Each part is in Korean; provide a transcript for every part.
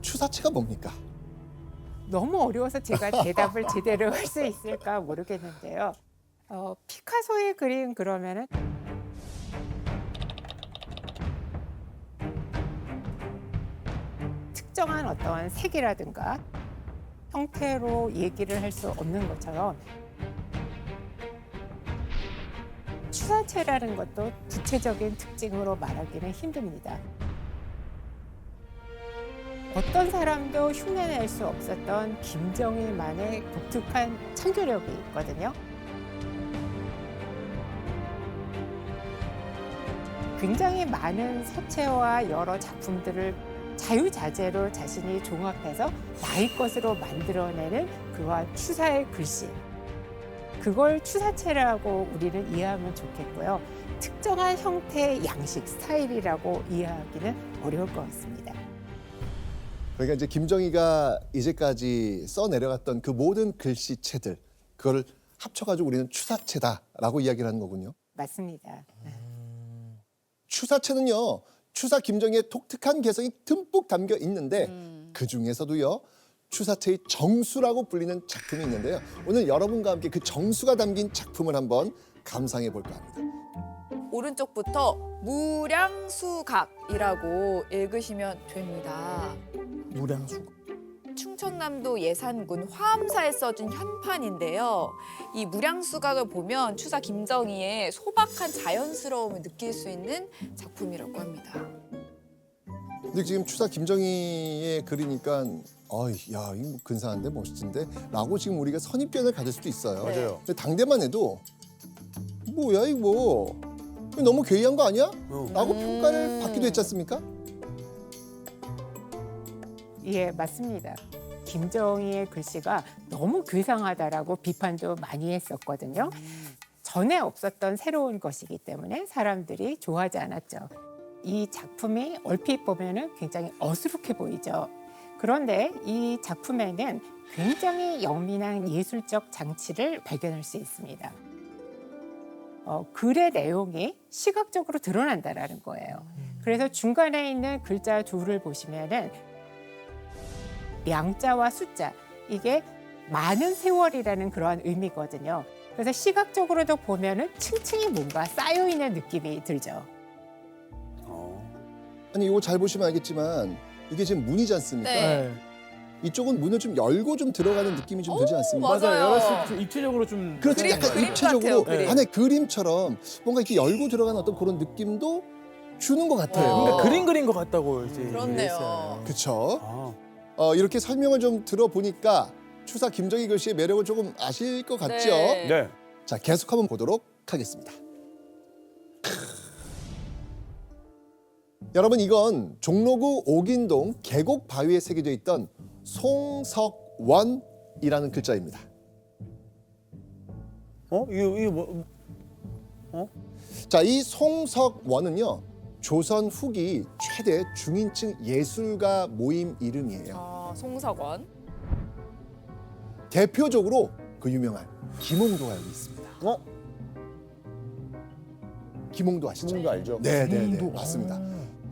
추사체가 뭡니까? 너무 어려워서 제가 대답을 제대로 할 수 있을까 모르겠는데요. 피카소의 그림 그러면은 특정한 어떤 색이라든가 형태로 얘기를 할 수 없는 것처럼 추사체라는 것도 구체적인 특징으로 말하기는 힘듭니다. 어떤 사람도 흉내낼 수 없었던 김정일만의 독특한 창조력이 있거든요. 굉장히 많은 서체와 여러 작품들을 자유자재로 자신이 종합해서 나의 것으로 만들어내는 그와 추사의 글씨. 그걸 추사체라고 우리는 이해하면 좋겠고요. 특정한 형태의 양식, 스타일이라고 이해하기는 어려울 것 같습니다. 그러니까 이제 김정희가 이제까지 써 내려갔던 그 모든 글씨체들, 그거를 합쳐가지고 우리는 추사체다라고 이야기를 하는 거군요. 맞습니다. 추사체는요, 추사 김정희의 독특한 개성이 듬뿍 담겨 있는데 그 중에서도요, 추사체의 정수라고 불리는 작품이 있는데요. 오늘 여러분과 함께 그 정수가 담긴 작품을 한번 감상해 볼까 합니다. 오른쪽부터 무량수각이라고 읽으시면 됩니다. 무량수각. 충청남도 예산군 화암사에 써진 현판인데요. 이 무량수각을 보면 추사 김정희의 소박한 자연스러움을 느낄 수 있는 작품이라고 합니다. 근데 지금 추사 김정희의 글이니까 야, 이거 근사한데 멋진데 라고 지금 우리가 선입견을 가질 수도 있어요. 맞아요. 근데 당대만 해도 뭐야 이거 너무 괴이한 거 아니야? 라고 평가를 받기도 했지 않습니까? 예, 맞습니다. 김정희의 글씨가 너무 괴상하다라고 비판도 많이 했었거든요. 전에 없었던 새로운 것이기 때문에 사람들이 좋아하지 않았죠. 이 작품이 얼핏 보면은 굉장히 어수룩해 보이죠. 그런데 이 작품에는 굉장히 영민한 예술적 장치를 발견할 수 있습니다. 글의 내용이 시각적으로 드러난다라는 거예요. 그래서 중간에 있는 글자 둘을 보시면은 양자와 숫자, 이게 많은 세월이라는 그러한 의미거든요. 그래서 시각적으로도 보면은 층층이 뭔가 쌓여 있는 느낌이 들죠. 아니 이거 잘 보시면 알겠지만 이게 지금 문이지 않습니까? 네. 이쪽은 문을 좀 열고 좀 들어가는 느낌이 좀 들지 않습니까? 맞아요. 열었을 때 입체적으로 좀 그렇죠. 그림, 약간 그림 입체적으로 같아요, 그림. 안에 그림처럼 뭔가 이렇게 열고 들어가는 어떤 그런 느낌도 주는 것 같아요. 그러니까 그림 그린 것 같다고 이제 그렇네요. 얘기했어요. 그렇죠. 아, 이렇게 설명을 좀 들어보니까 추사 김정희 글씨의 매력을 조금 아실 것 같죠? 네. 네. 자, 계속 한번 보도록 하겠습니다. 여러분, 이건 종로구 옥인동 계곡 바위에 새겨져 있던 송석원이라는 글자입니다. 이거 뭐? 자, 이 송석원은요, 조선 후기 최대 중인층 예술가 모임 이름이에요. 송석원. 대표적으로 그 유명한 김홍도가 여기 있습니다. 김홍도 아시죠? 김홍도 알죠? 네, 맞습니다.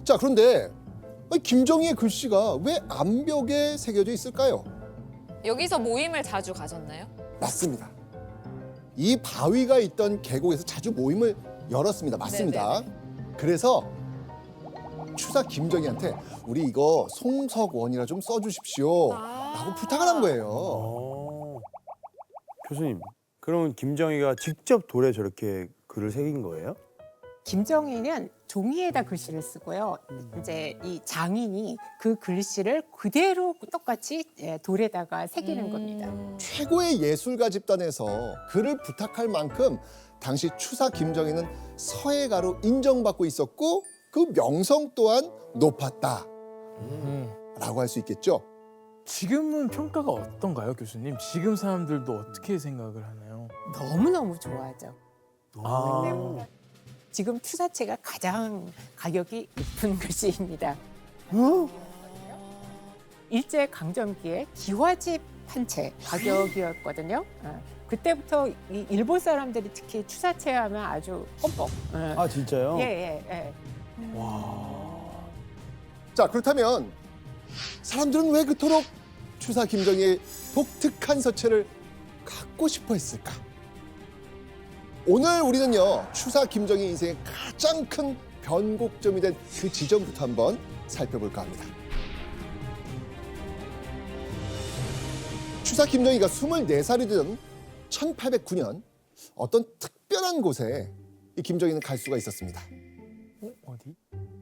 자, 그런데 김정희의 글씨가 왜 암벽에 새겨져 있을까요? 여기서 모임을 자주 가졌나요? 맞습니다. 이 바위가 있던 계곡에서 자주 모임을 열었습니다. 맞습니다. 그래서 추사 김정희한테 우리 이거 송석원이라 좀 써주십시오 라고 부탁을 한 거예요. 교수님, 그러면 김정희가 직접 돌에 저렇게 글을 새긴 거예요? 김정희는 종이에다 글씨를 쓰고요. 이제 이 장인이 그 글씨를 그대로 똑같이 돌에다가 새기는 겁니다. 최고의 예술가 집단에서 그를 부탁할 만큼 당시 추사 김정희는 서예가로 인정받고 있었고 그 명성 또한 높았다라고 할 수 있겠죠. 지금은 평가가 어떤가요, 교수님? 지금 사람들도 어떻게 생각을 하나요? 너무너무 좋아하죠. 아, 지금 추사체가 가장 가격이 높은 글씨입니다. 일제 강점기에 기와집 한 채 가격이었거든요. 그때부터 이 일본 사람들이 특히 추사체 하면 아주 껌뻑. 아 진짜요? 예. 자, 그렇다면 사람들은 왜 그토록 추사 김정희의 독특한 서체를 갖고 싶어 했을까? 오늘 우리는요, 추사 김정희 인생의 가장 큰 변곡점이 된 그 지점부터 한번 살펴볼까 합니다. 추사 김정희가 24살이 된 1809년 어떤 특별한 곳에 이 김정희는 갈 수가 있었습니다. 어디?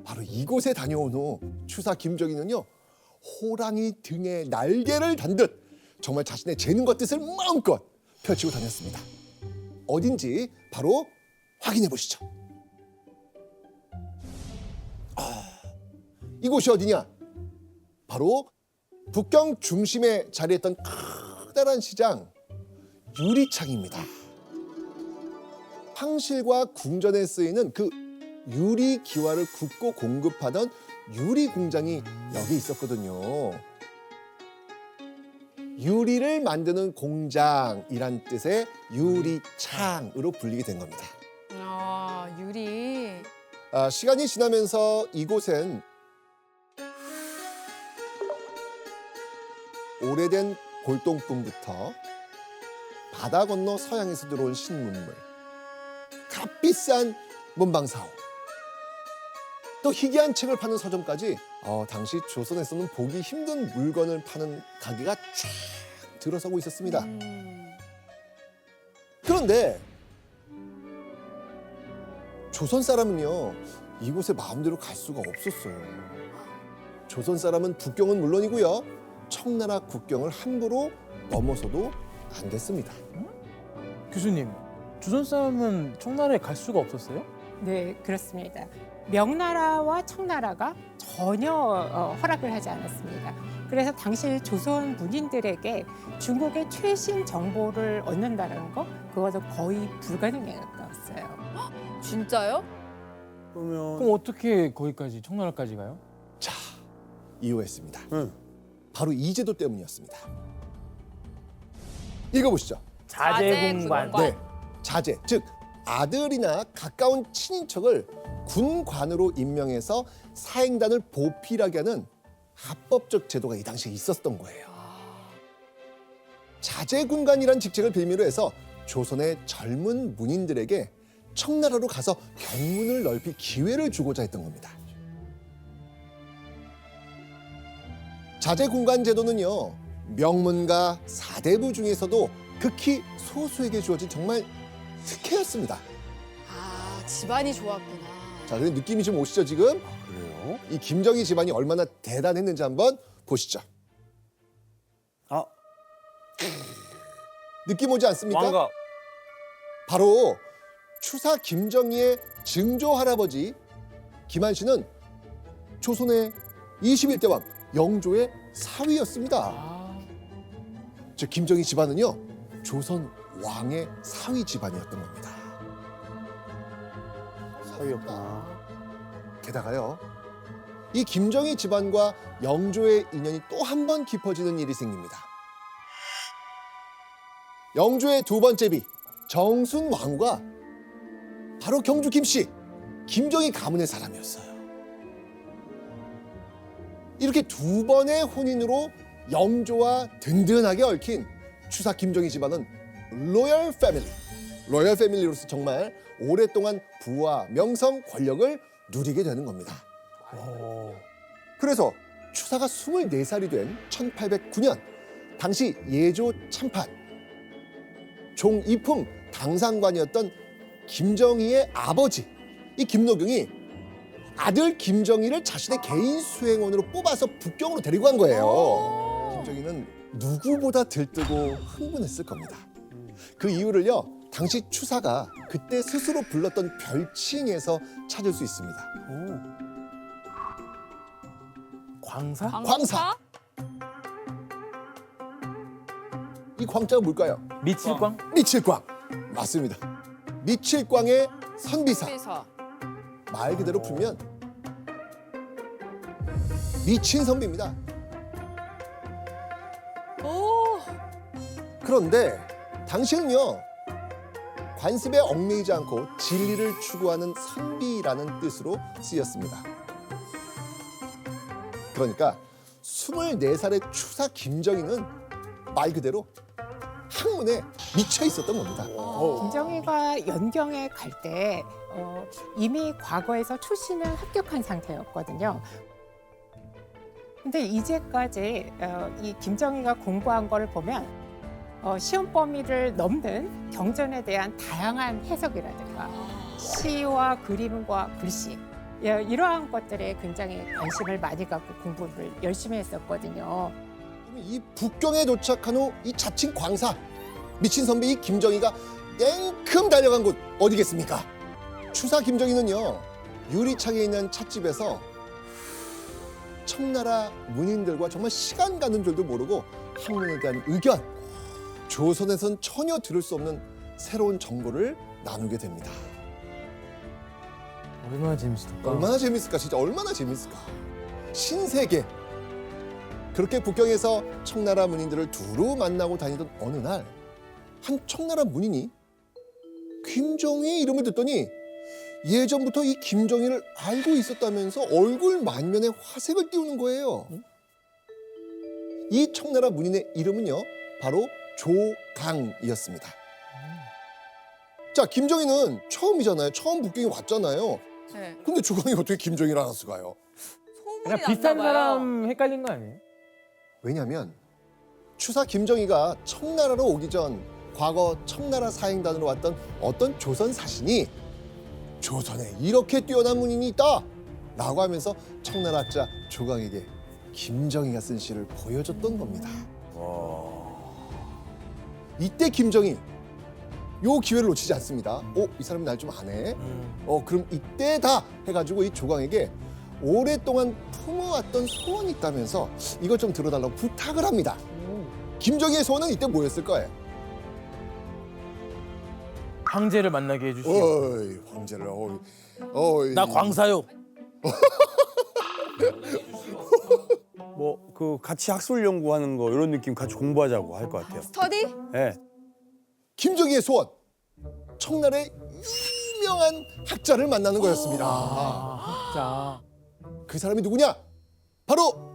바로 이곳에 다녀온 후 추사 김정희는요, 호랑이 등에 날개를 단 듯 정말 자신의 재능과 뜻을 마음껏 펼치고 다녔습니다. 어딘지 바로 확인해 보시죠. 이곳이 어디냐? 바로 북경 중심에 자리했던 커다란 시장 유리창입니다. 황실과 궁전에 쓰이는 그 유리 기와를 굽고 공급하던 유리 공장이 여기 있었거든요. 유리를 만드는 공장이란 뜻의 유리창으로 불리게 된 겁니다. 아, 유리. 시간이 지나면서 이곳엔 오래된 골동품부터 바다 건너 서양에서 들어온 신문물, 값비싼 문방사호, 또 희귀한 책을 파는 서점까지 당시 조선에서는 보기 힘든 물건을 파는 가게가 쫙 들어서고 있었습니다. 그런데 조선 사람은요, 이곳에 마음대로 갈 수가 없었어요. 조선 사람은 북경은 물론이고요, 청나라 국경을 함부로 넘어서도 안 됐습니다. 교수님, 조선 사람은 청나라에 갈 수가 없었어요? 네, 그렇습니다. 명나라와 청나라가 전혀 허락을 하지 않았습니다. 그래서 당시 조선 문인들에게 중국의 최신 정보를 얻는다는 거, 그것은 거의 불가능에 가까웠어요. 진짜요? 그러면 그럼 어떻게 거기까지 청나라까지 가요? 자, 이유였습니다. 응. 바로 이 제도 때문이었습니다. 읽어보시죠. 자제공관. 자제공관. 네, 자제, 즉 아들이나 가까운 친인척을 군관으로 임명해서 사행단을 보필하게 하는 합법적 제도가 이 당시에 있었던 거예요. 자제군관이란 직책을 빌미로 해서 조선의 젊은 문인들에게 청나라로 가서 경문을 넓힐 기회를 주고자 했던 겁니다. 자제군관 제도는요, 명문가 사대부 중에서도 극히 소수에게 주어진 정말 특혜였습니다. 아, 집안이 좋았구나. 자, 그럼 느낌이 좀 오시죠 지금? 그래요? 이 김정희 집안이 얼마나 대단했는지 한번 보시죠. 아, 느낌 오지 않습니까? 왕가. 바로 추사 김정희의 증조 할아버지 김한 씨는 조선의 21대 왕 영조의 사위였습니다. 아, 즉 김정희 집안은요, 조선 왕의 사위 집안이었던 겁니다. 사위였구나. 게다가요, 이 김정희 집안과 영조의 인연이 또 한 번 깊어지는 일이 생깁니다. 영조의 두 번째 비 정순 왕후가 바로 경주 김씨 김정희 가문의 사람이었어요. 이렇게 두 번의 혼인으로 영조와 든든하게 얽힌 추사 김정희 집안은 로열 패밀리, 로열 패밀리로서 정말 오랫동안 부와 명성, 권력을 누리게 되는 겁니다. 그래서 추사가 24살이 된 1809년 당시 예조 참판 종 이품 당상관이었던 김정희의 아버지 이 김노경이 아들 김정희를 자신의 개인 수행원으로 뽑아서 북경으로 데리고 간 거예요. 김정희는 누구보다 들뜨고 흥분했을 겁니다. 그 이유를요, 당시 추사가 그때 스스로 불렀던 별칭에서 찾을 수 있습니다. 광사? 광사. 이 광자가 뭘까요? 미칠광? 미칠광. 맞습니다. 미칠광의 선비사. 그래서 말 그대로 풀면 미친 선비입니다. 오, 그런데 당시는요, 관습에 얽매이지 않고 진리를 추구하는 선비라는 뜻으로 쓰였습니다. 그러니까 24살의 추사 김정희는 말 그대로 학문에 미쳐 있었던 겁니다. 김정희가 연경에 갈 때 이미 과거에서 출신을 합격한 상태였거든요. 근데 이제까지 이 김정희가 공부한 거를 보면 시험 범위를 넘는 경전에 대한 다양한 해석이라든가 시와 그림과 글씨 이러한 것들에 굉장히 관심을 많이 갖고 공부를 열심히 했었거든요. 이 북경에 도착한 후 이 자칭 광사 미친 선비 이 김정희가 땡큼 달려간 곳 어디겠습니까? 추사 김정희는요 유리창에 있는 찻집에서 청나라 문인들과 정말 시간 가는 줄도 모르고 학문에 대한 의견, 조선에선 전혀 들을 수 없는 새로운 정보를 나누게 됩니다. 얼마나 재밌을까? 얼마나 재밌을까? 진짜 얼마나 재밌을까? 신세계. 그렇게 북경에서 청나라 문인들을 두루 만나고 다니던 어느 날 한 청나라 문인이 김정희 이름을 듣더니 예전부터 이 김정희를 알고 있었다면서 얼굴 만면에 화색을 띄우는 거예요. 이 청나라 문인의 이름은요 바로 조강이었습니다. 자, 김정희는 처음이잖아요. 처음 북경에 왔잖아요. 네. 근데 조강이 어떻게 김정희를 알았을까요? 소문이 그냥 났나 비슷한 봐요. 사람 헷갈린 거 아니에요? 왜냐하면 추사 김정희가 청나라로 오기 전 과거 청나라 사행단으로 왔던 어떤 조선 사신이 조선에 이렇게 뛰어난 문인이 있다 라고 하면서 청나라 학자 조강에게 김정희가 쓴 시를 보여줬던 겁니다. 이때 김정희 요 기회를 놓치지 않습니다. 이 사람이 날 좀 아네. 그럼 이때다 해가지고 이 조강에게 오랫동안 품어왔던 소원이 있다면서 이것 좀 들어달라고 부탁을 합니다. 김정희의 소원은 이때 뭐였을 거예요? 황제를 만나게 해주시오. 어이, 황제를 어이. 나 광사요. 뭐 그 같이 학술 연구하는 거 이런 느낌 같이 공부하자고 할 것 같아요. 스터디? 예. 김정희의 소원. 청나라의 유명한 학자를 만나는 거였습니다. 진짜. 그 사람이 누구냐? 바로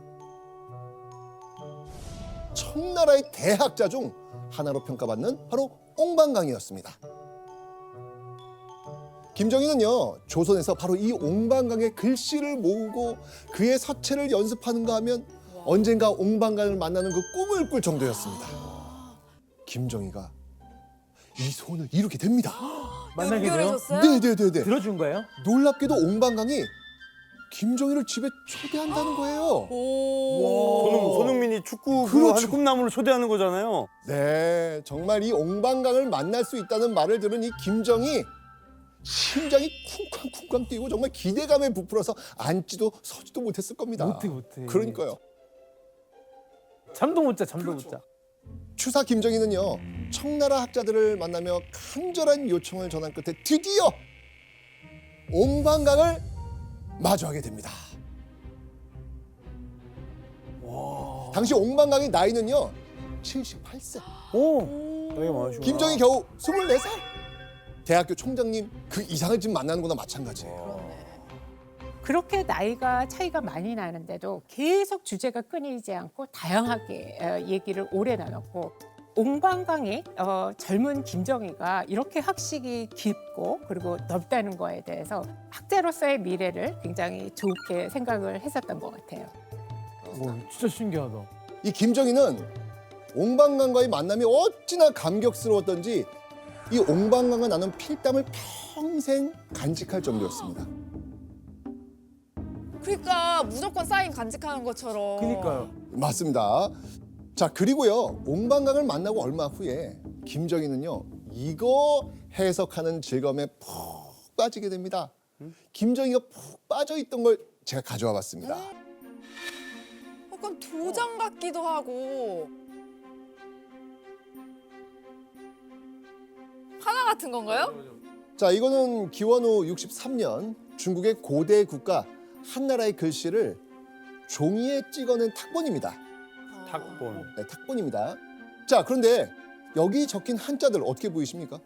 청나라의 대학자 중 하나로 평가받는 바로 옹방강이었습니다. 김정희는요 조선에서 바로 이 옹방강의 글씨를 모으고 그의 서체를 연습하는가 하면 언젠가 옹방강을 만나는 그 꿈을 꿀 정도였습니다. 김정희가 이 소원을 이루게 됩니다. 만나게 돼요? 연결해줬어요? 네네네네. 들어준 거예요? 놀랍게도 옹방강이 김정희를 집에 초대한다는 거예요. 오. 손흥민이 축구 그렇죠. 하는 꿈나무를 초대하는 거잖아요. 네, 정말 이 옹방강을 만날 수 있다는 말을 들은 이 김정희 심장이 쿵쾅쿵쾅 뛰고 정말 기대감에 부풀어서 앉지도 서지도 못했을 겁니다. 못해. 그러니까요. 잠도 못 자, 잠도 못 자. 추사 김정희는요 청나라 학자들을 만나며 간절한 요청을 전한 끝에 드디어 옹방강을 마주하게 됩니다. 당시 옹방강의 나이는요 78세. 되게 많으시구나. 김정희 겨우 24살. 대학교 총장님 그 이상을 지금 만나는 거나 마찬가지예요. 그렇게 나이가 차이가 많이 나는데도 계속 주제가 끊이지 않고 다양하게 얘기를 오래 나눴고 옹방강이 젊은 김정희가 이렇게 학식이 깊고 그리고 넓다는 거에 대해서 학자로서의 미래를 굉장히 좋게 생각을 했었던 것 같아요. 진짜 신기하다. 이 김정희는 옹방강과의 만남이 어찌나 감격스러웠던지 이 옹방강과 나눈 필담을 평생 간직할 정도였습니다. 그러니까 무조건 사인 간직하는 것처럼. 그니까요. 맞습니다. 자, 그리고요 옹방강을 만나고 얼마 후에 김정희는요 이거 해석하는 즐거움에 푹 빠지게 됩니다. 김정희가 푹 빠져있던 걸 제가 가져와 봤습니다. 약간 도장 같기도 하고. 하나 같은 건가요? 자, 이거는 기원후 63년 중국의 고대 국가 한나라의 글씨를 종이에 찍어낸 탁본입니다. 탁본. 네, 탁본입니다. 자, 그런데 여기 적힌 한자들 어떻게 보이십니까?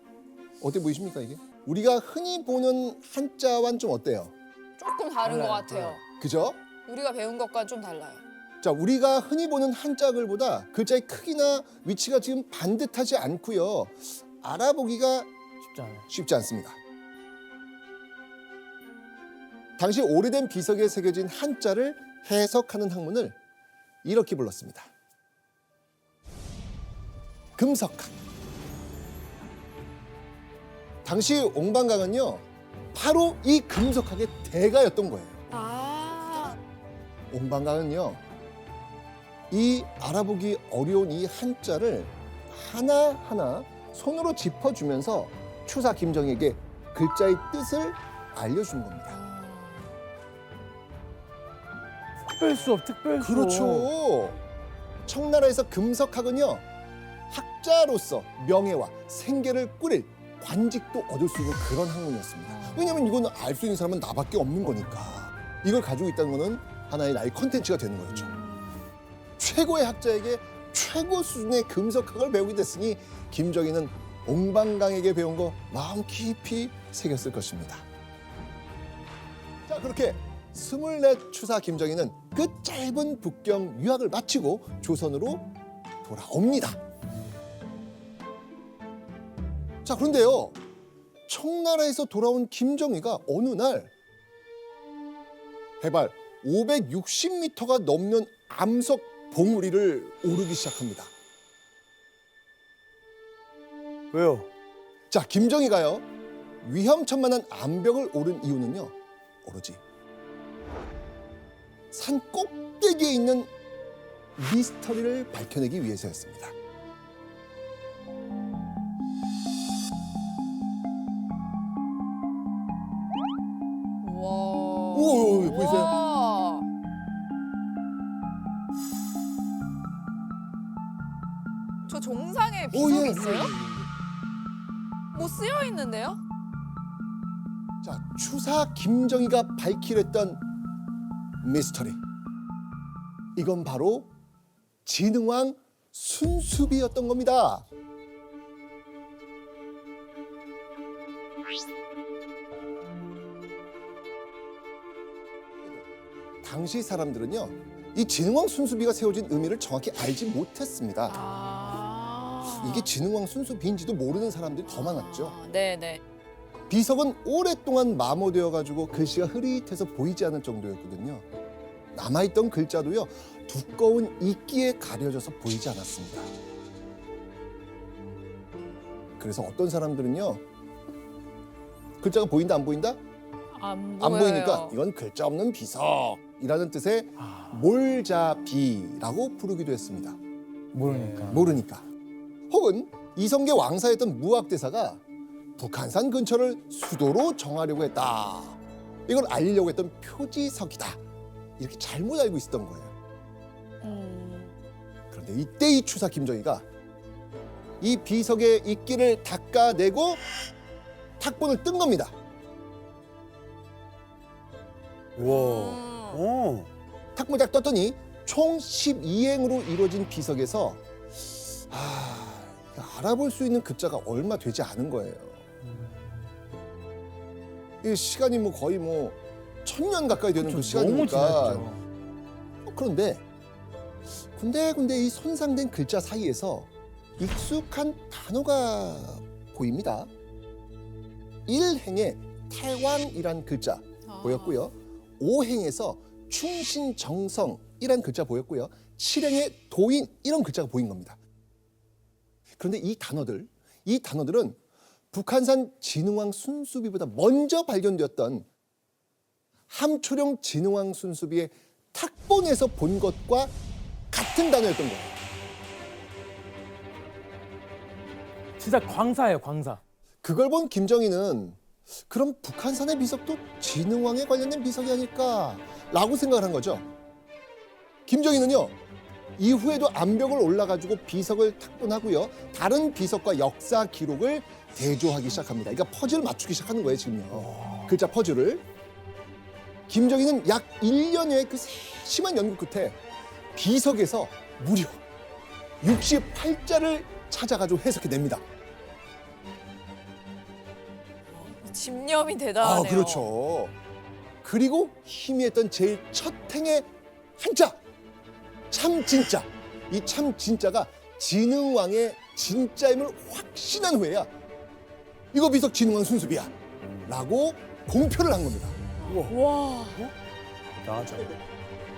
어떻게 보이십니까 이게? 우리가 흔히 보는 한자와는 좀 어때요? 조금 다른 것 같아요. 그죠? 우리가 배운 것과는 좀 달라요. 자, 우리가 흔히 보는 한자글보다 글자의 크기나 위치가 지금 반듯하지 않고요. 알아보기가 쉽지 않아요. 쉽지 않습니다. 당시 오래된 비석에 새겨진 한자를 해석하는 학문을 이렇게 불렀습니다. 금석학. 당시 옹방강은요, 바로 이 금석학의 대가였던 거예요. 아, 옹방강은요, 이 알아보기 어려운 이 한자를 하나하나 손으로 짚어주면서 추사 김정희에게 글자의 뜻을 알려준 겁니다. 특별수업, 특별수업. 그렇죠. 청나라에서 금석학은요, 학자로서 명예와 생계를 꾸릴 관직도 얻을 수 있는 그런 학문이었습니다. 왜냐하면 이거는 알 수 있는 사람은 나밖에 없는 거니까. 이걸 가지고 있다는 거는 하나의 나의 컨텐츠가 되는 거였죠. 최고의 학자에게 최고 수준의 금석학을 배우게 됐으니 김정희는 옹방강에게 배운 거 마음 깊이 새겼을 것입니다. 자, 그렇게 24 추사 김정희는 그 짧은 북경 유학을 마치고 조선으로 돌아옵니다. 자, 그런데요, 청나라에서 돌아온 김정희가 어느 날 해발 560m가 넘는 암석 봉우리를 오르기 시작합니다. 왜요? 자, 김정희가요, 위험천만한 암벽을 오른 이유는요, 오로지 산 꼭대기에 있는 미스터리를 밝혀내기 위해서였습니다. 와. 오, 보이세요? 와. 저 정상에 오, 비석이 예, 있어요? 예, 예. 뭐 쓰여 있는데요? 자, 추사 김정희가 밝히랬던 미스터리. 이건 바로 진흥왕 순수비였던 겁니다. 당시 사람들은요, 이 진흥왕 순수비가 세워진 의미를 정확히 알지 못했습니다. 아. 이게 진흥왕 순수비인지도 모르는 사람들이 더 많았죠. 네네. 비석은 오랫동안 마모되어 가지고 글씨가 흐릿해서 보이지 않을 정도였거든요. 남아있던 글자도요, 두꺼운 이끼에 가려져서 보이지 않았습니다. 그래서 어떤 사람들은요, 글자가 보인다 안 보인다? 안 안 보여요. 보이니까 이건 글자 없는 비석이라는 뜻의 몰자비라고 부르기도 했습니다. 모르니까. 모르니까. 혹은 이성계 왕사였던 무학대사가 북한산 근처를 수도로 정하려고 했다. 이걸 알리려고 했던 표지석이다. 이렇게 잘못 알고 있었던 거예요. 그런데 이때 이 추사 김정희가 이 비석의 이끼를 닦아내고 탁본을 뜬 겁니다. 와. 탁본을 딱 떴더니 총 12행으로 이루어진 비석에서 알아볼 수 있는 글자가 얼마 되지 않은 거예요. 이 시간이 뭐 거의 뭐 1000년 가까이 되는 그 너무 시간이니까. 지났죠. 그런데 군데군데 이 손상된 글자 사이에서 익숙한 단어가 보입니다. 1행에 태왕이란 글자 보였고요. 5행에서 충신정성이란 글자 보였고요. 7행에 도인 이런 글자가 보인 겁니다. 그런데 이 단어들은 북한산 진흥왕 순수비보다 먼저 발견되었던 함초령 진흥왕 순수비의 탁본에서 본 것과 같은 단어였던 거예요. 진짜 광사예요, 광사. 그걸 본 김정희는 그럼 북한산의 비석도 진흥왕에 관련된 비석이 아닐까라고 생각을 한 거죠. 김정희는요, 이후에도 암벽을 올라가지고 비석을 탁본하고요, 다른 비석과 역사 기록을 대조하기 시작합니다. 그러니까 퍼즐을 맞추기 시작하는 거예요, 지금요. 글자 퍼즐을. 김정희는 약 1년여의 그 세심한 연구 끝에 비석에서 무려 68자를 찾아가지고 해석해냅니다. 집념이 대단하네요. 그렇죠. 그리고 희미했던 제일 첫 행의 한자 참 진짜. 이 참 진짜가 진흥왕의 진짜임을 확신한 후에야 이거 비석 진흥왕 순수비야 라고 공표를 한 겁니다. 와. 나가죠.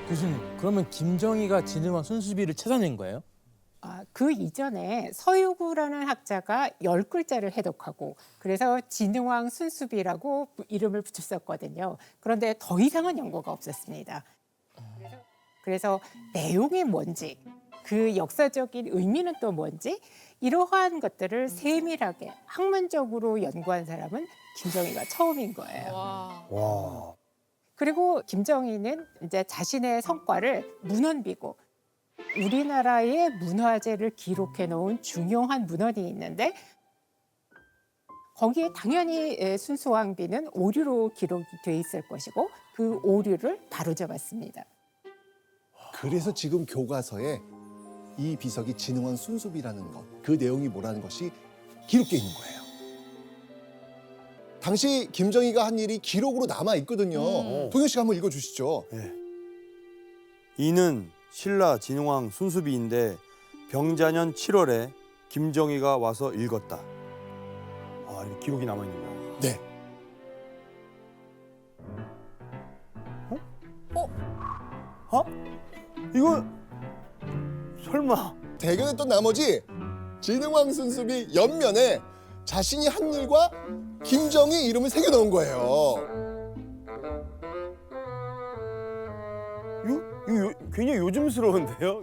교수님, 그러면 김정희가 진흥왕 순수비를 찾아낸 거예요? 그 이전에 서유구라는 학자가 10글자를 해독하고 그래서 진흥왕 순수비라고 이름을 붙였었거든요. 그런데 더 이상은 연고가 없었습니다. 그래서 내용이 뭔지, 그 역사적인 의미는 또 뭔지 이러한 것들을 세밀하게 학문적으로 연구한 사람은 김정희가 처음인 거예요. 와. 와. 그리고 김정희는 이제 자신의 성과를 문헌비고 우리나라의 문화재를 기록해 놓은 중요한 문헌이 있는데 거기에 당연히 순수왕비는 오류로 기록이 돼 있을 것이고 그 오류를 바로잡았습니다. 그래서 지금 교과서에 이 비석이 진흥왕 순수비라는 것, 그 내용이 뭐라는 것이 기록되어 있는 거예요. 당시 김정희가 한 일이 기록으로 남아 있거든요. 동현 씨가 한번 읽어주시죠. 네. 이는 신라 진흥왕 순수비인데 병자년 7월에 김정희가 와서 읽었다. 아, 이렇게 기록이 남아 있는 거예요. 네. 이거 설마 대견했던 나머지 진흥왕 순수비 옆면에 자신이 한 일과 김정희 이름을 새겨 넣은 거예요. 이거 굉장히 요즘스러운데요?